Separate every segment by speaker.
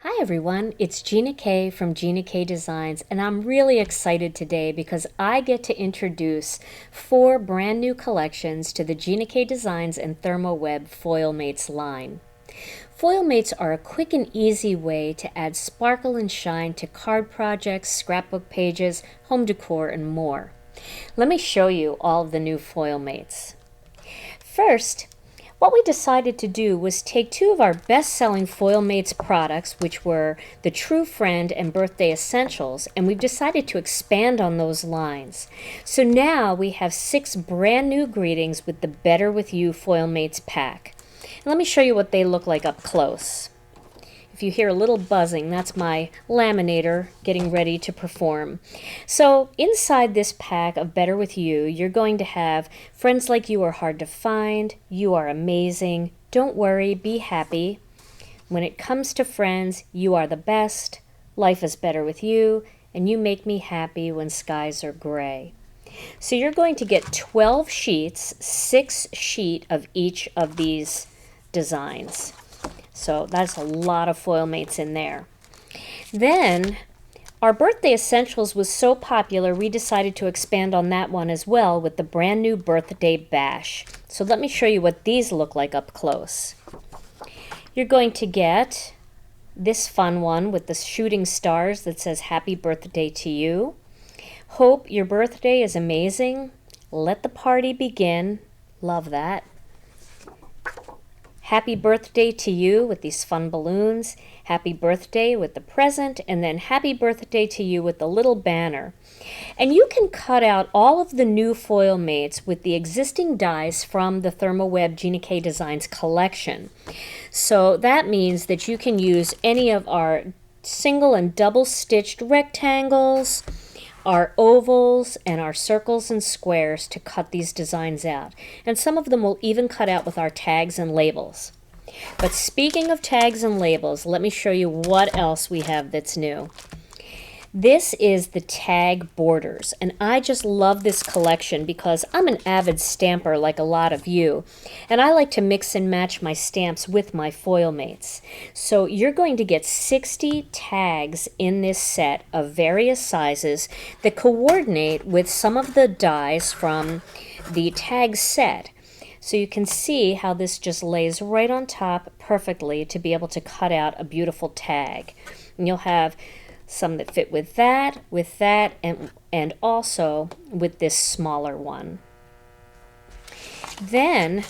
Speaker 1: Hi everyone, it's Gina K from Gina K Designs, and I'm really excited today because I get to introduce 4 brand new collections to the Gina K Designs and ThermOWeb Foil Mates line. Foil Mates are a quick and easy way to add sparkle and shine to card projects, scrapbook pages, home decor, and more. Let me show you all of the new Foil Mates. First, what we decided to do was take 2 of our best-selling Foil Mates products, which were the True Friend and Birthday Essentials, and we've decided to expand on those lines. So now we have 6 brand new greetings with the Better With You Foil Mates pack. And let me show you what they look like up close. If you hear a little buzzing, that's my laminator getting ready to perform. So inside this pack of Better With You, you're going to have friends like you are hard to find, you are amazing, don't worry, be happy. When it comes to friends, you are the best, life is better with you, and you make me happy when skies are gray. So you're going to get 12 sheets, 6 sheets of each of these designs. So that's a lot of Foil Mates in there. Then our Birthday Essentials was so popular we decided to expand on that one as well with the brand new Birthday Bash. So let me show you what these look like up close. You're going to get this fun one with the shooting stars that says Happy Birthday to You. Hope your birthday is amazing. Let the party begin. Love that. Happy birthday to you with these fun balloons, happy birthday with the present, and then happy birthday to you with the little banner. And you can cut out all of the new Foil Mates with the existing dies from the ThermOWeb Gina K Designs collection. So that means that you can use any of our single and double stitched rectangles, our ovals, and our circles and squares to cut these designs out. And some of them will even cut out with our tags and labels. But speaking of tags and labels, let me show you what else we have that's new. This is the tag borders, and I just love this collection because I'm an avid stamper like a lot of you, and I like to mix and match my stamps with my Foil Mates. So you're going to get 60 tags in this set of various sizes that coordinate with some of the dies from the tag set. So you can see how this just lays right on top perfectly to be able to cut out a beautiful tag. And you'll have some that fit with that, and also with this smaller one. Then,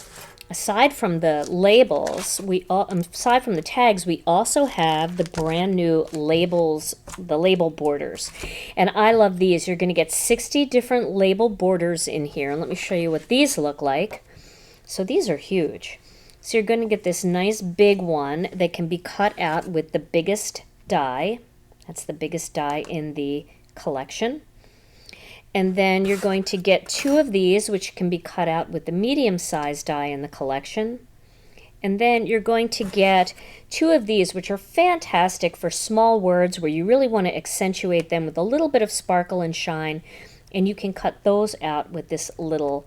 Speaker 1: aside from the labels, aside from the tags, we also have the brand new labels, the label borders. And I love these. You're going to get 60 different label borders in here. And let me show you what these look like. So these are huge. So you're going to get this nice big one that can be cut out with the biggest die. That's the biggest die in the collection. And then you're going to get 2 of these, which can be cut out with the medium-sized die in the collection. And then you're going to get 2 of these, which are fantastic for small words where you really want to accentuate them with a little bit of sparkle and shine. And you can cut those out with this little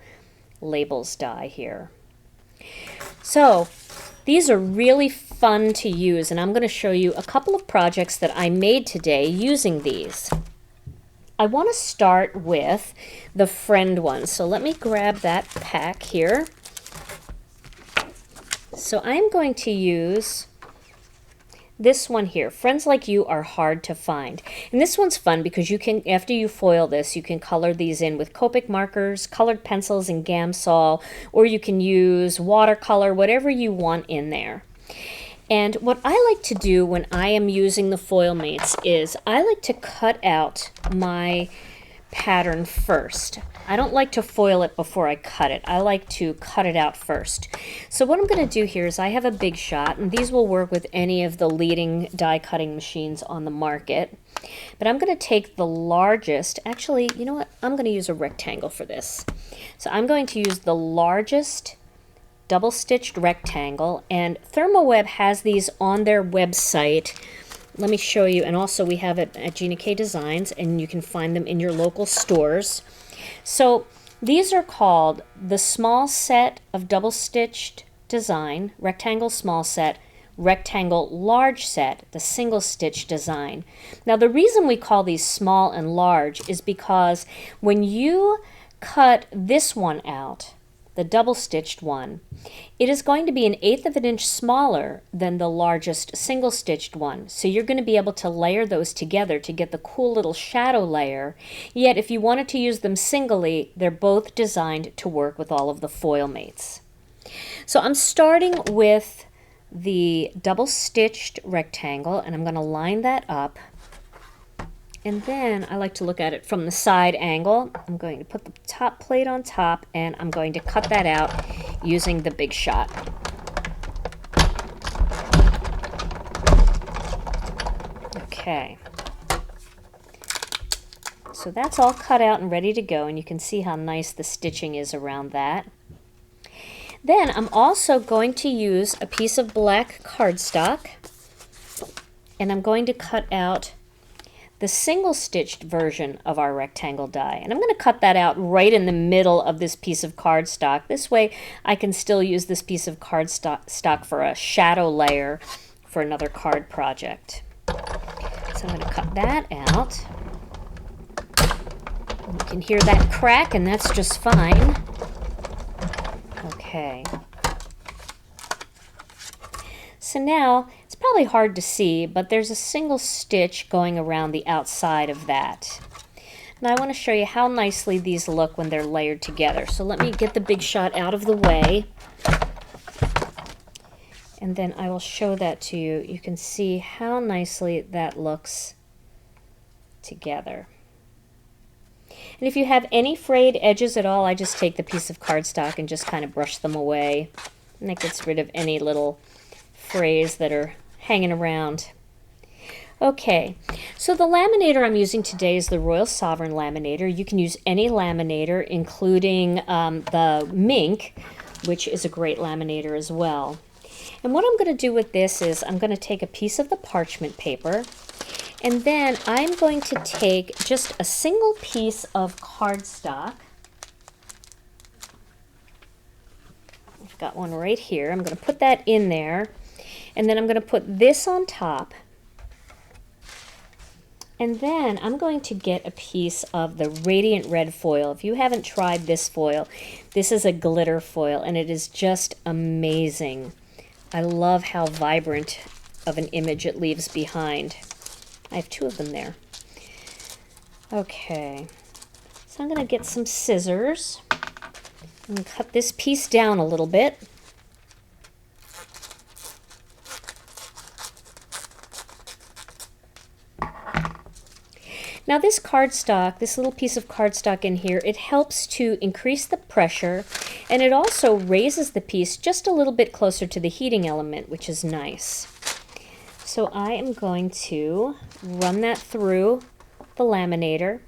Speaker 1: labels die here. So these are really fun to use, and I'm going to show you a couple of projects that I made today using these. I want to start with the friend one, so let me grab that pack here. So I'm going to use this one here. Friends Like You Are Hard to Find. And this one's fun because you can, after you foil this, you can color these in with Copic markers, colored pencils, and Gamsol, or you can use watercolor, whatever you want in there. And what I like to do when I am using the Foil Mates is I like to cut out my pattern first. I don't like to foil it before I cut it. I like to cut it out first. So what I'm going to do here is I have a Big Shot, and these will work with any of the leading die cutting machines on the market. But I'm going to take the largest, actually, you know what? I'm going to use a rectangle for this. So I'm going to use the largest double-stitched rectangle, and ThermOWeb has these on their website. Let me show you, and also we have it at Gina K Designs, and you can find them in your local stores. So these are called the small set of double-stitched design, rectangle small set, rectangle large set, the single stitch design. Now the reason we call these small and large is because when you cut this one out, the double stitched one, it is going to be 1/8 of an inch smaller than the largest single stitched one. So you're going to be able to layer those together to get the cool little shadow layer. Yet if you wanted to use them singly, they're both designed to work with all of the foil mates. So I'm starting with the double stitched rectangle, and I'm going to line that up. And then I like to look at it from the side angle. I'm going to put the top plate on top, and I'm going to cut that out using the Big Shot. Okay. So that's all cut out and ready to go, and you can see how nice the stitching is around that. Then I'm also going to use a piece of black cardstock, and I'm going to cut out the single stitched version of our rectangle die. And I'm going to cut that out right in the middle of this piece of cardstock. This way I can still use this piece of cardstock for a shadow layer for another card project. So I'm going to cut that out. You can hear that crack, and that's just fine. Okay. So now, it's probably hard to see, but there's a single stitch going around the outside of that. Now I want to show you how nicely these look when they're layered together. So let me get the Big Shot out of the way, and then I will show that to you. You can see how nicely that looks together. And if you have any frayed edges at all, I just take the piece of cardstock and just kind of brush them away. And that gets rid of any little frays that are hanging around. Okay, so the laminator I'm using today is the Royal Sovereign laminator. You can use any laminator, including the Mink, which is a great laminator as well. And what I'm going to do with this is I'm going to take a piece of the parchment paper, and then I'm going to take just a single piece of cardstock. I've got one right here. I'm going to put that in there, and then I'm going to put this on top. And then I'm going to get a piece of the Radiant Red foil. If you haven't tried this foil, this is a glitter foil, and it is just amazing. I love how vibrant of an image it leaves behind. I have two of them there. Okay, so I'm going to get some scissors and cut this piece down a little bit. Now this cardstock, this little piece of cardstock in here, it helps to increase the pressure, and it also raises the piece just a little bit closer to the heating element, which is nice. So I am going to run that through the laminator.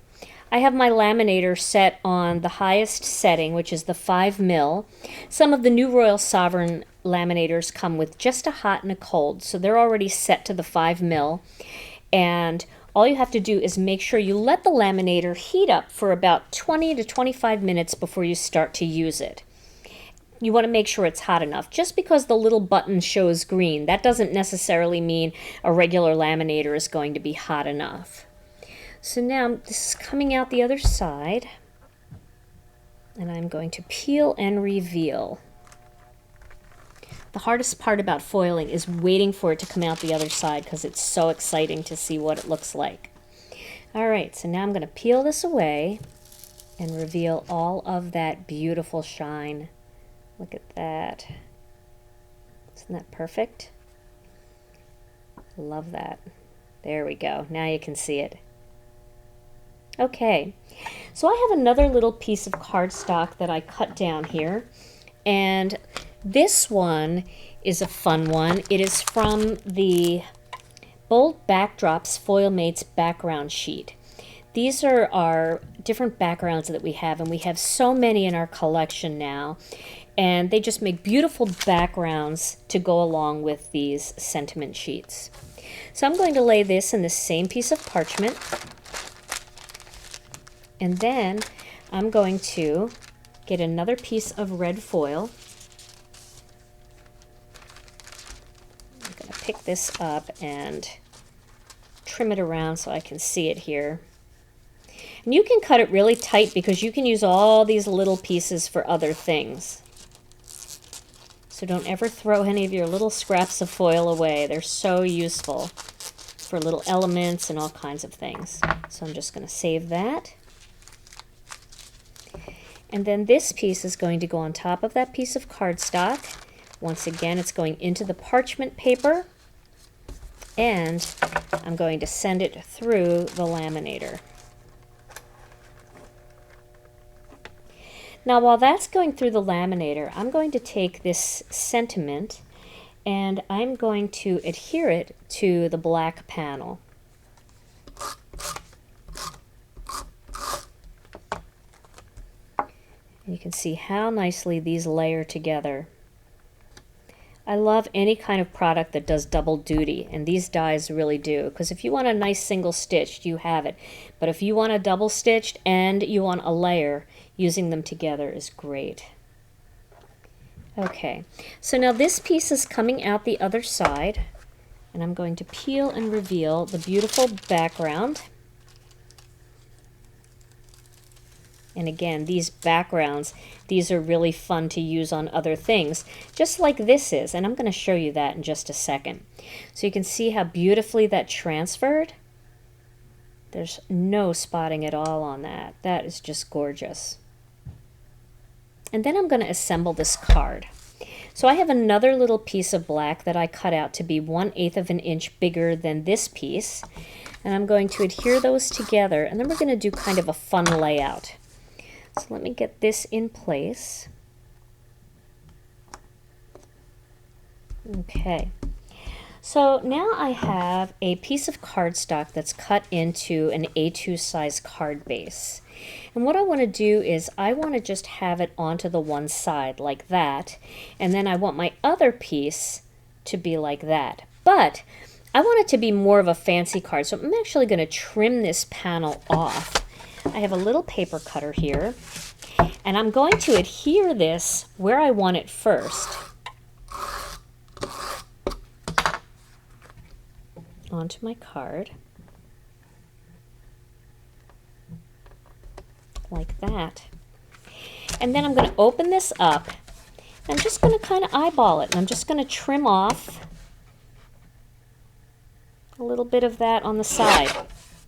Speaker 1: I have my laminator set on the highest setting, which is the 5mm. Some of the new Royal Sovereign laminators come with just a hot and a cold, so they're already set to the 5mm. And all you have to do is make sure you let the laminator heat up for about 20 to 25 minutes before you start to use it. You want to make sure it's hot enough. Just because the little button shows green, that doesn't necessarily mean a regular laminator is going to be hot enough. So now this is coming out the other side, and I'm going to peel and reveal. The hardest part about foiling is waiting for it to come out the other side because it's so exciting to see what it looks like. Alright, so now I'm going to peel this away and reveal all of that beautiful shine. Look at that. Isn't that perfect? Love that. There we go. Now you can see it. Okay, so I have another little piece of cardstock that I cut down here, and this one is a fun one. It is from the Bold Backdrops Foil Mates background sheet. These are our different backgrounds that we have, and we have so many in our collection now, and they just make beautiful backgrounds to go along with these sentiment sheets. So I'm going to lay this in the same piece of parchment, and then I'm going to get another piece of red foil. I'm going pick this up and trim it around so I can see it here. And you can cut it really tight because you can use all these little pieces for other things. So don't ever throw any of your little scraps of foil away. They're so useful for little elements and all kinds of things. So I'm just going to save that. And then this piece is going to go on top of that piece of cardstock. Once again, it's going into the parchment paper, and I'm going to send it through the laminator. Now, while that's going through the laminator, I'm going to take this sentiment and I'm going to adhere it to the black panel. You can see how nicely these layer together. I love any kind of product that does double duty, and these dies really do, because if you want a nice single stitched, you have it. But if you want a double stitched and you want a layer, using them together is great. Okay, so now this piece is coming out the other side, and I'm going to peel and reveal the beautiful background. And again, these backgrounds, these are really fun to use on other things, just like this is, and I'm going to show you that in just a second. So you can see how beautifully that transferred. There's no spotting at all on that. That is just gorgeous. And then I'm going to assemble this card. So I have another little piece of black that I cut out to be 1/8 of an inch bigger than this piece. And I'm going to adhere those together, and then we're going to do kind of a fun layout. So let me get this in place. Okay. So now I have a piece of cardstock that's cut into an A2 size card base. And what I want to do is I want to just have it onto the one side like that, and then I want my other piece to be like that. But I want it to be more of a fancy card, so I'm actually going to trim this panel off. I have a little paper cutter here, and I'm going to adhere this where I want it first onto my card, like that. And then I'm going to open this up. I'm just going to kind of eyeball it, and I'm just going to trim off a little bit of that on the side,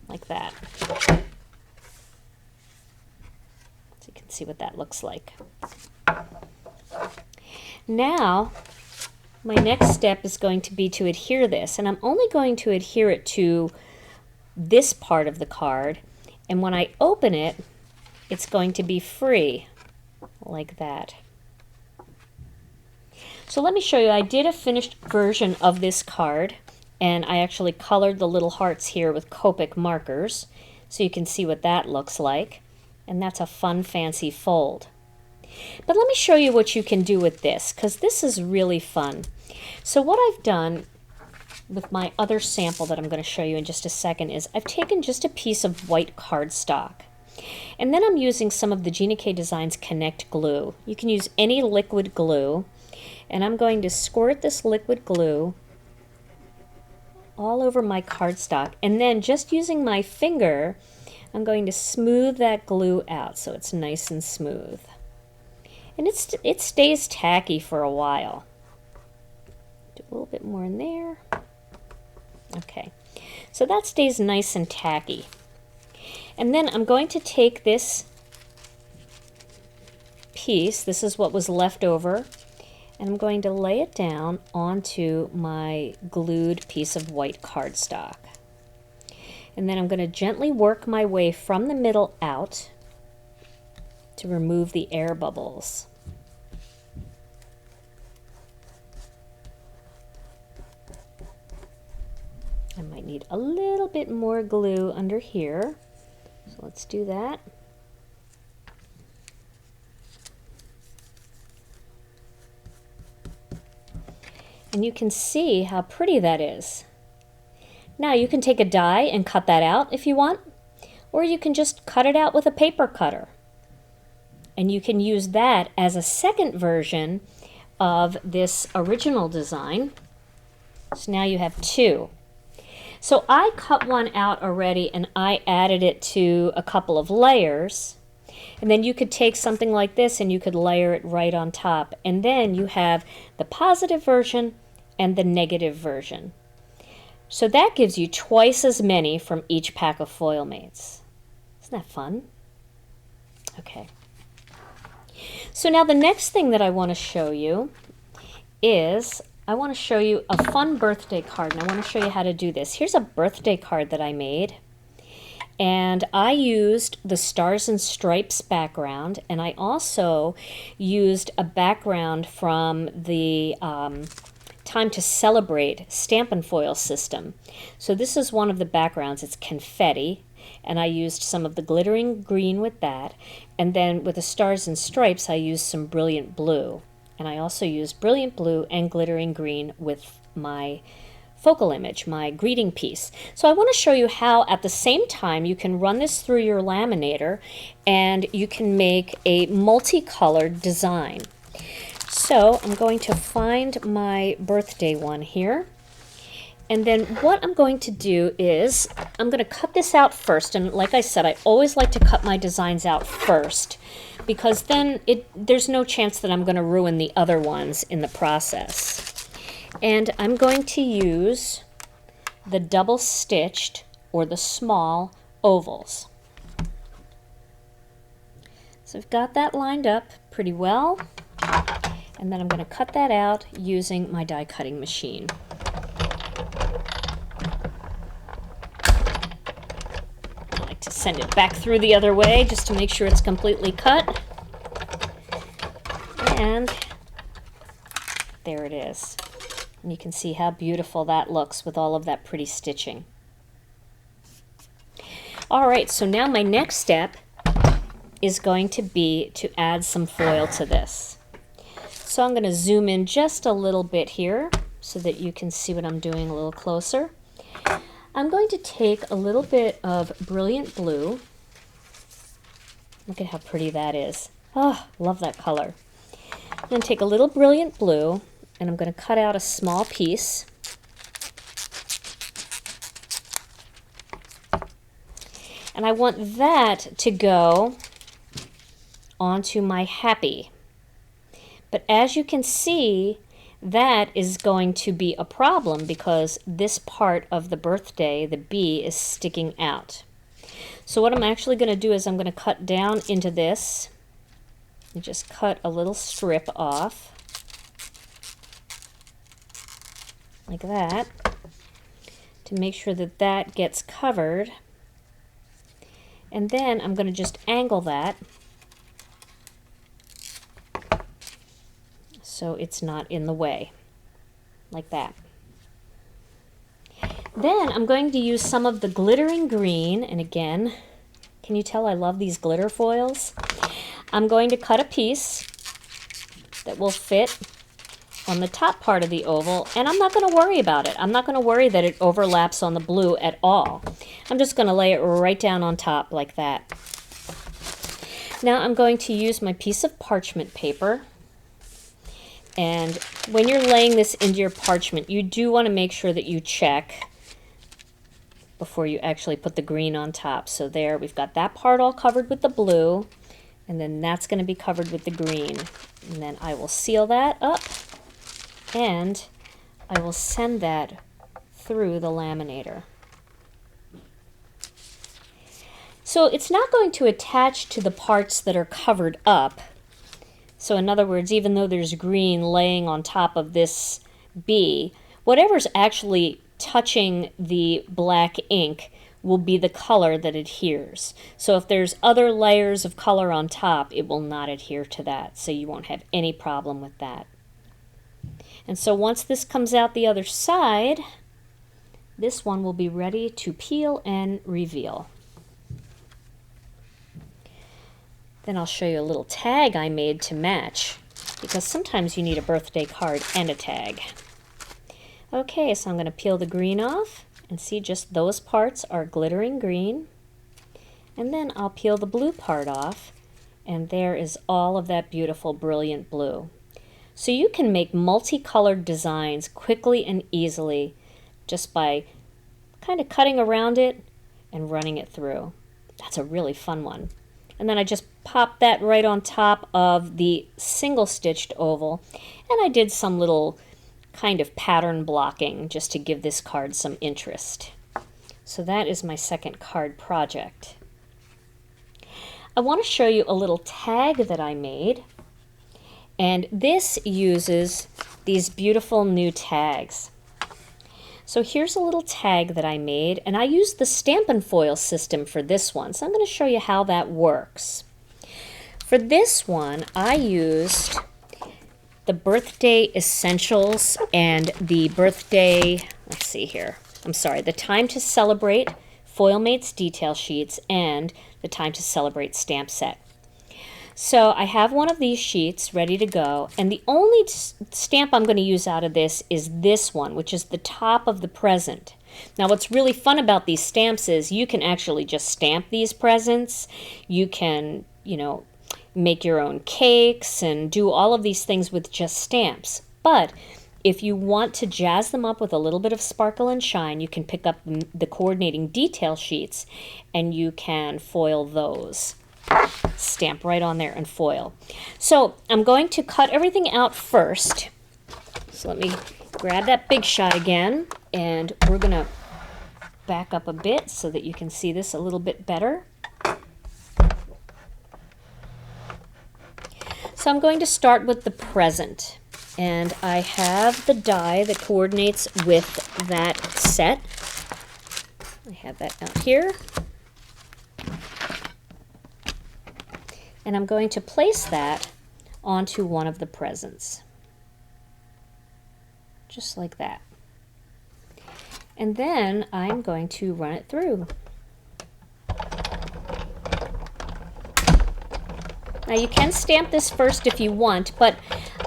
Speaker 1: like that. So you can see what that looks like. Now, my next step is going to be to adhere this, and I'm only going to adhere it to this part of the card, and when I open it, it's going to be free, like that. So let me show you, I did a finished version of this card, and I actually colored the little hearts here with Copic markers, so you can see what that looks like, and that's a fun, fancy fold. But let me show you what you can do with this, because this is really fun. So what I've done with my other sample that I'm going to show you in just a second is I've taken just a piece of white cardstock, and then I'm using some of the Gina K Designs Connect glue. You can use any liquid glue, and I'm going to squirt this liquid glue all over my cardstock, and then just using my finger, I'm going to smooth that glue out so it's nice and smooth. And it stays tacky for a while. Do a little bit more in there. Okay, so that stays nice and tacky. And then I'm going to take this piece, this is what was left over, and I'm going to lay it down onto my glued piece of white cardstock. And then I'm going to gently work my way from the middle out to remove the air bubbles. I might need a little bit more glue under here, so let's do that. And you can see how pretty that is. Now you can take a die and cut that out if you want, or you can just cut it out with a paper cutter. And you can use that as a second version of this original design. So now you have two. So I cut one out already and I added it to a couple of layers. And then you could take something like this and you could layer it right on top. And then you have the positive version and the negative version. So that gives you twice as many from each pack of foil mates. Isn't that fun? Okay. So now the next thing that I want to show you is I want to show you a fun birthday card, and I want to show you how to do this. Here's a birthday card that I made, and I used the Stars and Stripes background, and I also used a background from the Time to Celebrate Stampin' Foil system. So this is one of the backgrounds. It's confetti, and I used some of the glittering green with that, and then with the Stars and Stripes I used some brilliant blue. And I also used brilliant blue and glittering green with my focal image, my greeting piece. So I want to show you how at the same time you can run this through your laminator and you can make a multicolored design. So I'm going to find my birthday one here. And then what I'm going to do is I'm going to cut this out first. And like I said, I always like to cut my designs out first, because then there's no chance that I'm going to ruin the other ones in the process. And I'm going to use the double stitched or the small ovals. So I've got that lined up pretty well, and then I'm going to cut that out using my die cutting machine. I like to send it back through the other way just to make sure it's completely cut. And there it is. And you can see how beautiful that looks with all of that pretty stitching. All right, so now my next step is going to be to add some foil to this. So I'm going to zoom in just a little bit here so that you can see what I'm doing a little closer. I'm going to take a little bit of brilliant blue. Look at how pretty that is. Oh, love that color. I'm going to take a little brilliant blue and I'm going to cut out a small piece. And I want that to go onto my happy. But as you can see, that is going to be a problem because this part of the birthday, the bee, is sticking out. So what I'm actually going to do is I'm going to cut down into this and just cut a little strip off like that to make sure that that gets covered. And then I'm going to just angle that so it's not in the way, like that. Then I'm going to use some of the glittering green, and again, can you tell I love these glitter foils? I'm going to cut a piece that will fit on the top part of the oval, and I'm not going to worry about it. I'm not going to worry that it overlaps on the blue at all. I'm just going to lay it right down on top like that. Now I'm going to use my piece of parchment paper, and when you're laying this into your parchment, you do want to make sure that you check before you actually put the green on top. So there, we've got that part all covered with the blue, and then that's going to be covered with the green. And then I will seal that up, and I will send that through the laminator. So it's not going to attach to the parts that are covered up. So in other words, even though there's green laying on top of this bee, whatever's actually touching the black ink will be the color that adheres. So if there's other layers of color on top, it will not adhere to that. So you won't have any problem with that. And so once this comes out the other side, this one will be ready to peel and reveal. Then I'll show you a little tag I made to match, because sometimes you need a birthday card and a tag. Okay, so I'm going to peel the green off, and see just those parts are glittering green. And then I'll peel the blue part off, and there is all of that beautiful brilliant blue. So you can make multicolored designs quickly and easily just by kind of cutting around it and running it through. That's a really fun one. And then I just popped that right on top of the single stitched oval, and I did some little kind of pattern blocking just to give this card some interest. So that is my second card project. I want to show you a little tag that I made, and this uses these beautiful new tags. So here's a little tag that I made, and I used the Stampin' Foil system for this one, so I'm going to show you how that works. For this one, I used the Birthday Essentials and the Birthday, let's see here, I'm sorry, the Time to Celebrate Foilmates detail sheets and the Time to Celebrate stamp set. So I have one of these sheets ready to go, and the only stamp I'm going to use out of this is this one, which is the top of the present. Now what's really fun about these stamps is you can actually just stamp these presents. You can, make your own cakes and do all of these things with just stamps. But if you want to jazz them up with a little bit of sparkle and shine, you can pick up the coordinating detail sheets and you can foil those. Stamp right on there and foil. So I'm going to cut everything out first. So let me grab that big shot again, and we're going to back up a bit so that you can see this a little bit better. So I'm going to start with the present, and I have the die that coordinates with that set. I have that out here. And I'm going to place that onto one of the presents. Just like that. And then I'm going to run it through. Now you can stamp this first if you want, but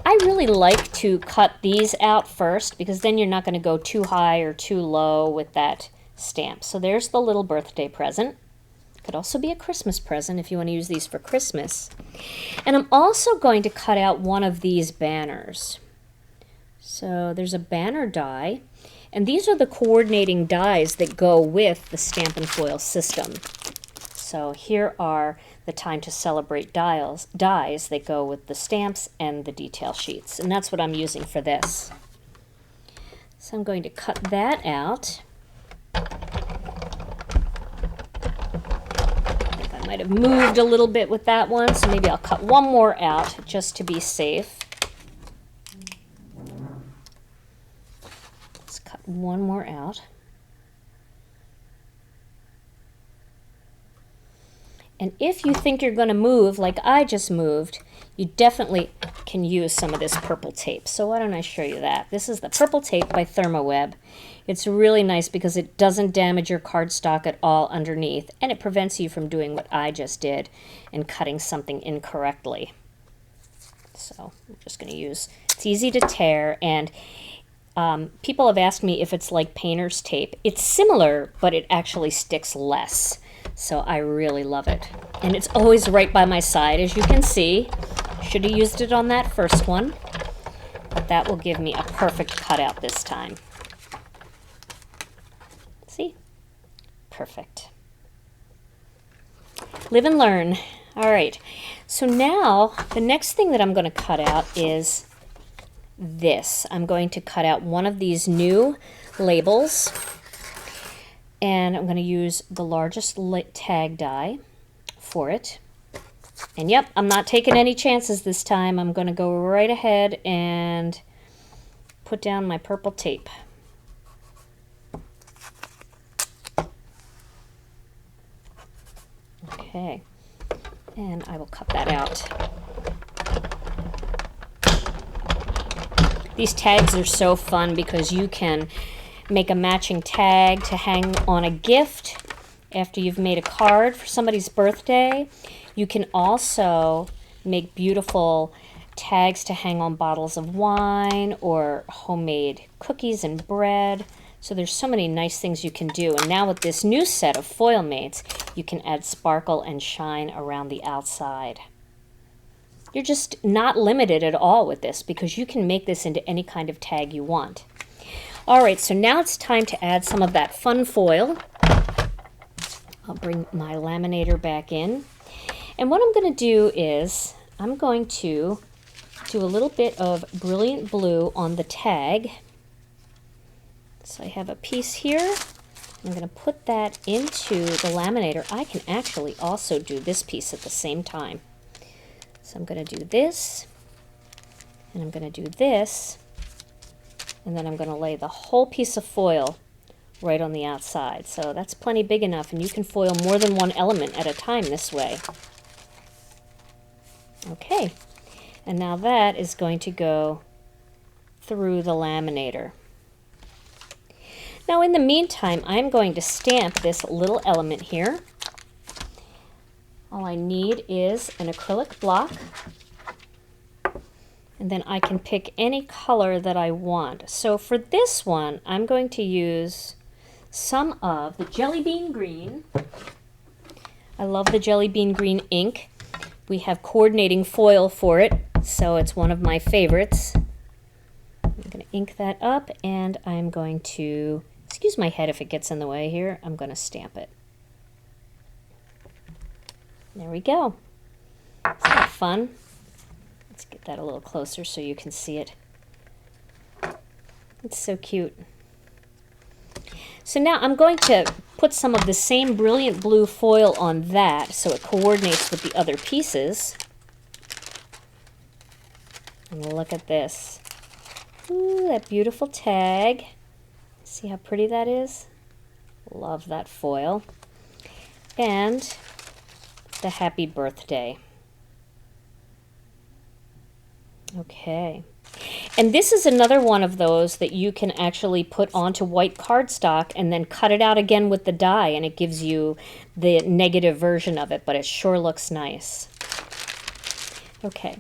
Speaker 1: I really like to cut these out first because then you're not going to go too high or too low with that stamp. So there's the little birthday present. Could also be a Christmas present if you want to use these for Christmas. And I'm also going to cut out one of these banners. So there's a banner die, and these are the coordinating dies that go with the Stampin' Foil system. So here are the Time to Celebrate dies that go with the stamps and the detail sheets, and that's what I'm using for this. So I'm going to cut that out. Might have moved a little bit with that one, so maybe I'll cut one more out just to be safe. Let's cut one more out. And if you think you're going to move like I just moved, you definitely can use some of this purple tape. So why don't I show you that? This is the purple tape by ThermOWeb. It's really nice because it doesn't damage your cardstock at all underneath, and it prevents you from doing what I just did and cutting something incorrectly. So I'm just going to use, it's easy to tear, and people have asked me if it's like painter's tape. It's similar, but it actually sticks less. So I really love it. And it's always right by my side, as you can see. Should have used it on that first one, but that will give me a perfect cutout this time. See? Perfect. Live and learn. All right. So now the next thing that I'm going to cut out is this. I'm going to cut out one of these new labels, and I'm going to use the largest tag die for it. And yep, I'm not taking any chances this time. I'm going to go right ahead and put down my purple tape. Okay, and I will cut that out. These tags are so fun because you can make a matching tag to hang on a gift after you've made a card for somebody's birthday. You can also make beautiful tags to hang on bottles of wine or homemade cookies and bread. So there's so many nice things you can do. And now with this new set of Foilmates, you can add sparkle and shine around the outside. You're just not limited at all with this because you can make this into any kind of tag you want. All right, so now it's time to add some of that fun foil. I'll bring my laminator back in. And what I'm going to do is I'm going to do a little bit of brilliant blue on the tag. So I have a piece here. I'm going to put that into the laminator. I can actually also do this piece at the same time. So I'm going to do this, and I'm going to do this, and then I'm going to lay the whole piece of foil right on the outside. So that's plenty big enough, and you can foil more than one element at a time this way. Okay, and now that is going to go through the laminator. Now in the meantime, I'm going to stamp this little element here. All I need is an acrylic block, and then I can pick any color that I want. So for this one, I'm going to use some of the Jelly Bean Green. I love the Jelly Bean Green ink. We have coordinating foil for it, so it's one of my favorites. I'm going to ink that up, and I'm going to, excuse my head if it gets in the way here, I'm going to stamp it. There we go. Isn't that fun? Let's get that a little closer so you can see it. It's so cute. So now I'm going to put some of the same brilliant blue foil on that so it coordinates with the other pieces. And look at this. Ooh, that beautiful tag. See how pretty that is? Love that foil. And the happy birthday. Okay. And this is another one of those that you can actually put onto white cardstock and then cut it out again with the die, and it gives you the negative version of it, but it sure looks nice. Okay.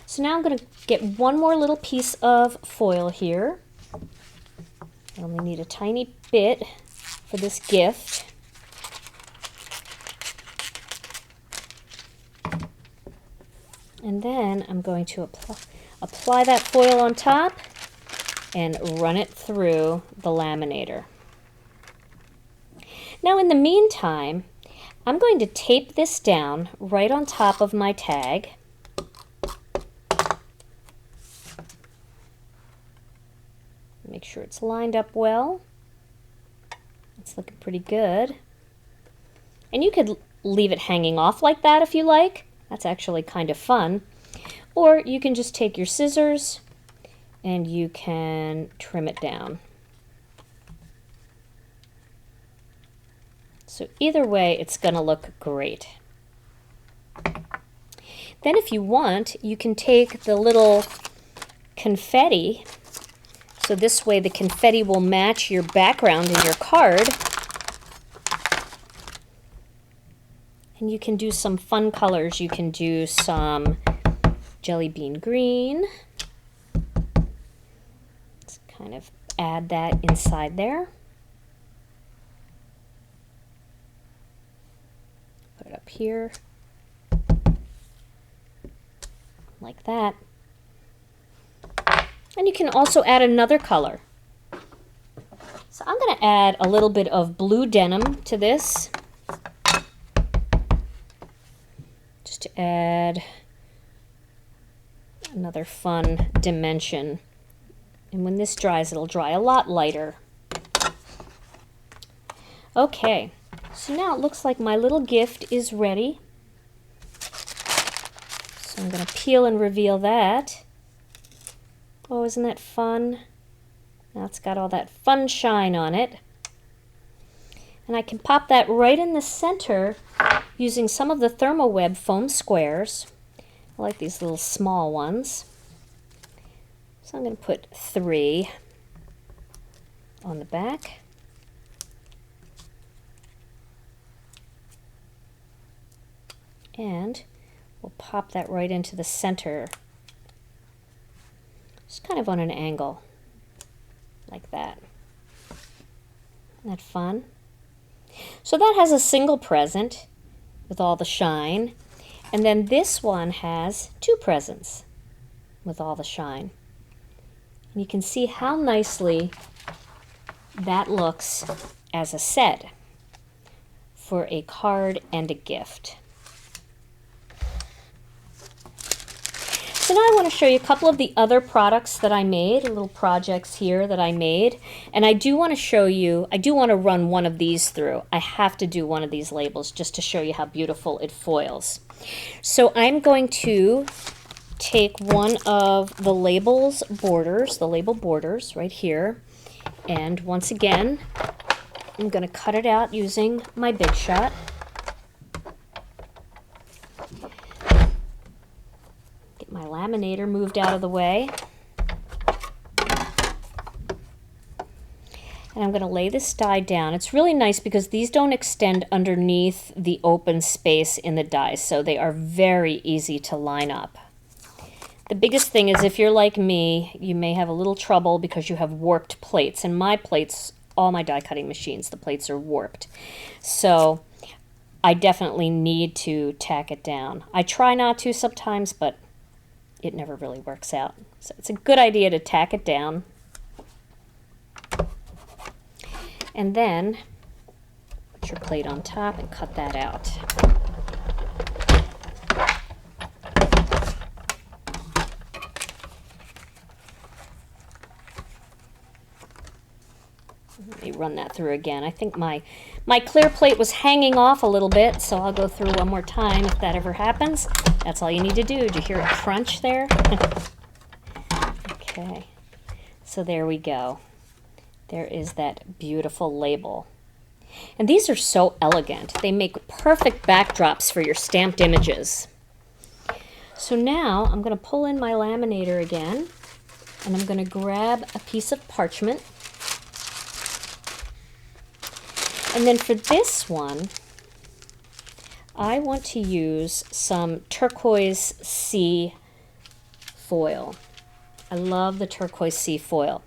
Speaker 1: So now I'm going to get one more little piece of foil here. I only need a tiny bit for this gift. And then I'm going to apply that foil on top and run it through the laminator. Now in the meantime, I'm going to tape this down right on top of my tag. Make sure it's lined up well. It's looking pretty good. And you could leave it hanging off like that if you like. That's actually kind of fun. Or you can just take your scissors and you can trim it down. So either way, it's going to look great. Then if you want, you can take the little confetti. So this way the confetti will match your background in your card. And you can do some fun colors. You can do some Jelly Bean Green. Let's kind of add that inside there. Put it up here. Like that. And you can also add another color. So I'm going to add a little bit of blue denim to this. Just to add another fun dimension. And when this dries, it'll dry a lot lighter. Okay, so now it looks like my little gift is ready. So I'm going to peel and reveal that. Oh, isn't that fun? Now it's got all that fun shine on it. And I can pop that right in the center using some of the ThermOWeb foam squares. I like these little small ones. So I'm going to put 3 on the back. And we'll pop that right into the center. Just kind of on an angle, like that. Isn't that fun? So that has a single present with all the shine. And then this one has two presents with all the shine. And you can see how nicely that looks as a set for a card and a gift. So now I want to show you a couple of the other products that I made, little projects here that I made. And I do want to show you, I do want to run one of these through. I have to do one of these labels just to show you how beautiful it foils. So I'm going to take one of the labels borders, the label borders right here. And once again, I'm going to cut it out using my Big Shot. Get my laminator moved out of the way. And I'm going to lay this die down. It's really nice because these don't extend underneath the open space in the die, so they are very easy to line up. The biggest thing is if you're like me, you may have a little trouble because you have warped plates. And my plates, all my die cutting machines, the plates are warped. So I definitely need to tack it down. I try not to sometimes, but it never really works out. So it's a good idea to tack it down. And then put your plate on top and cut that out. Let me run that through again. I think my clear plate was hanging off a little bit, so I'll go through one more time if that ever happens. That's all you need to do. Did you hear it crunch there? Okay, so there we go. There is that beautiful label. And these are so elegant. They make perfect backdrops for your stamped images. So now I'm going to pull in my laminator again, and I'm going to grab a piece of parchment. And then for this one, I want to use some turquoise sea foil. I love the turquoise sea foil.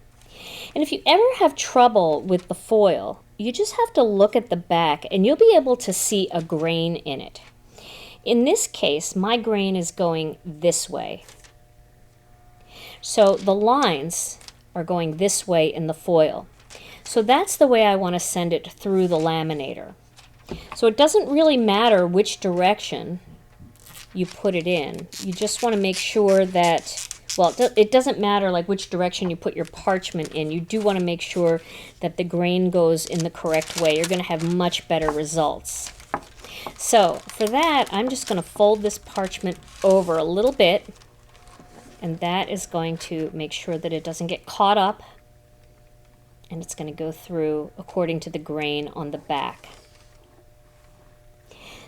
Speaker 1: And if you ever have trouble with the foil, you just have to look at the back and you'll be able to see a grain in it. In this case, my grain is going this way. So the lines are going this way in the foil. So that's the way I want to send it through the laminator. So it doesn't really matter which direction you put it in. You just want to make sure that, well, it doesn't matter like which direction you put your parchment in. You do want to make sure that the grain goes in the correct way. You're going to have much better results. So for that, I'm just going to fold this parchment over a little bit, and that is going to make sure that it doesn't get caught up, and it's going to go through according to the grain on the back.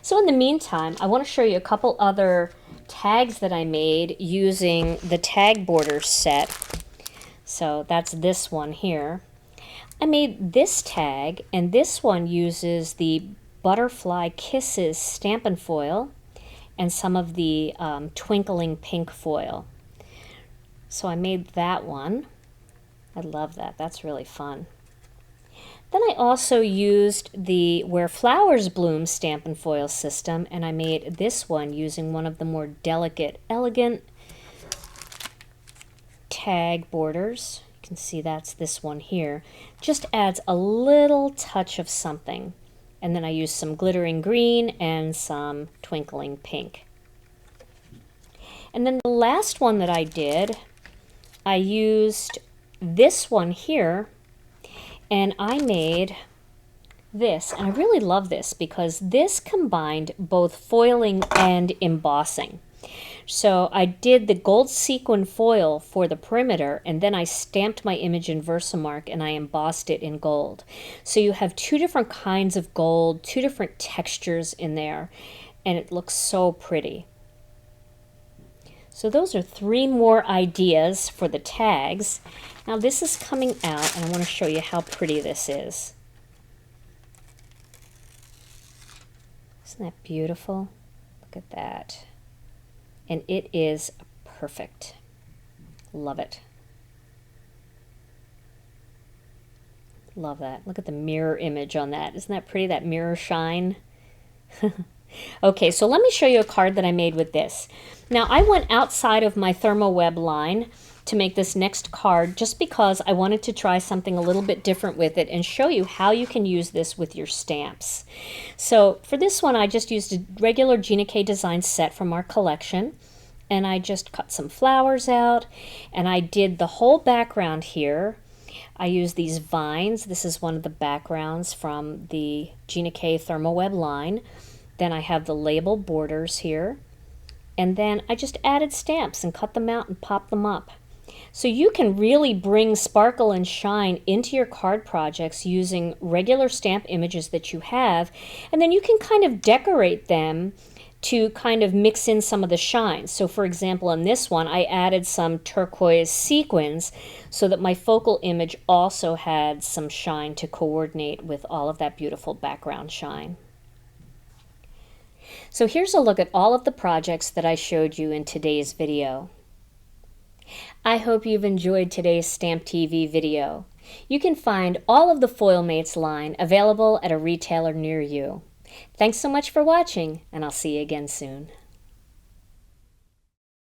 Speaker 1: So in the meantime, I want to show you a couple other tags that I made using the tag border set. So that's this one here. I made this tag, and this one uses the Butterfly Kisses Stampin' Foil and some of the Twinkling Pink foil. So I made that one. I love that. That's really fun. Then I also used the Where Flowers Bloom Stampin' Foil system, and I made this one using one of the more delicate, elegant tag borders. You can see that's this one here. Just adds a little touch of something. And then I used some glittering green and some twinkling pink. And then the last one that I did, I used this one here, and I made this, and I really love this because this combined both foiling and embossing. So I did the gold sequin foil for the perimeter, and then I stamped my image in Versamark and I embossed it in gold. So you have two different kinds of gold, two different textures in there, and it looks so pretty. So those are 3 more ideas for the tags. Now this is coming out, and I want to show you how pretty this is. Isn't that beautiful? Look at that. And it is perfect. Love it. Love that. Look at the mirror image on that. Isn't that pretty, that mirror shine? Okay, so let me show you a card that I made with this. Now, I went outside of my ThermOWeb line to make this next card just because I wanted to try something a little bit different with it and show you how you can use this with your stamps. So for this one, I just used a regular Gina K Design set from our collection, and I just cut some flowers out, and I did the whole background here. I used these vines. This is one of the backgrounds from the Gina K ThermOWeb line. Then I have the label borders here. And then I just added stamps and cut them out and popped them up. So you can really bring sparkle and shine into your card projects using regular stamp images that you have, and then you can kind of decorate them to kind of mix in some of the shine. So for example, in this one, I added some turquoise sequins so that my focal image also had some shine to coordinate with all of that beautiful background shine. So here's a look at all of the projects that I showed you in today's video. I hope you've enjoyed today's Stamp TV video. You can find all of the FoilMates line available at a retailer near you. Thanks so much for watching, and I'll see you again soon.